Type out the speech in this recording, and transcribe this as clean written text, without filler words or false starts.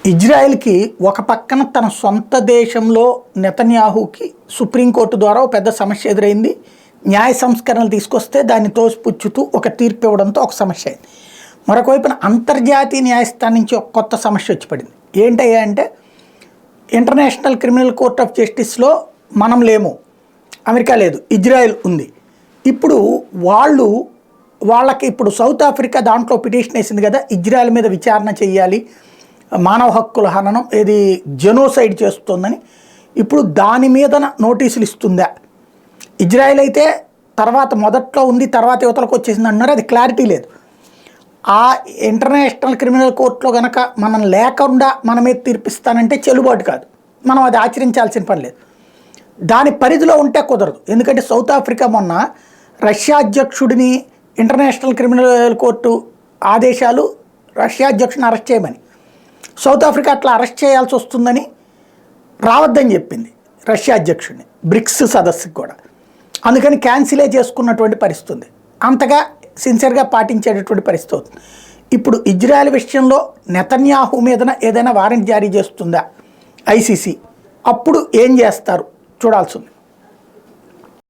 ఇజ్రాయెల్కి ఒక పక్కన తన సొంత దేశంలో నెతన్యాహుకి సుప్రీంకోర్టు ద్వారా ఒక పెద్ద సమస్య ఎదురైంది. న్యాయ సంస్కరణలు తీసుకొస్తే దాన్ని తోసిపుచ్చుతూ ఒక తీర్పు ఇవ్వడంతో ఒక సమస్య అయింది. మరొక వైపున అంతర్జాతీయ న్యాయస్థానం నుంచి ఒక కొత్త సమస్య వచ్చి పడింది. ఏంటయ్యా అంటే ఇంటర్నేషనల్ క్రిమినల్ కోర్ట్ ఆఫ్ జస్టిస్లో మనం లేము, అమెరికా లేదు, ఇజ్రాయెల్ ఉంది. ఇప్పుడు వాళ్ళకి ఇప్పుడు సౌత్ ఆఫ్రికా దాంట్లో పిటిషన్ వేసింది కదా, ఇజ్రాయెల్ మీద విచారణ చేయాలి, మానవ హక్కుల హననం ఏది జెనోసైడ్ చేస్తుందని. ఇప్పుడు దాని మీద నోటీసులు ఇస్తుందా? ఇజ్రాయెల్ అయితే తర్వాత మొదట్లో ఉంది, తర్వాత యువతలకు వచ్చేసింది అంటున్నారు. అది క్లారిటీ లేదు. ఆ ఇంటర్నేషనల్ క్రిమినల్ కోర్టులో కనుక మనం లేకుండా మన మీద తీర్పిస్తానంటే చెల్లుబాటు కాదు, మనం అది ఆచరించాల్సిన పని లేదు. దాని పరిధిలో ఉంటే కుదరదు. ఎందుకంటే సౌత్ ఆఫ్రికా మొన్న రష్యా అధ్యక్షుడిని ఇంటర్నేషనల్ క్రిమినల్ కోర్టు ఆదేశాలు రష్యా అధ్యక్షుడిని అరెస్ట్ చేయమని, సౌత్ ఆఫ్రికా అట్లా అరెస్ట్ చేయాల్సి వస్తుందని రావద్దని చెప్పింది రష్యా అధ్యక్షుడిని, బ్రిక్స్ సదస్సుకి కూడా. అందుకని క్యాన్సిలే చేసుకున్నటువంటి పరిస్థితి ఉంది. అంతగా సిన్సియర్గా పాటించేటటువంటి పరిస్థితి అవుతుంది. ఇప్పుడు ఇజ్రాయెల్ విషయంలో నెతన్యాహు మీదన ఏదైనా వారెంట్ జారీ చేస్తుందా ఐసీసీ? అప్పుడు ఏం చేస్తారు చూడాల్సి ఉంది.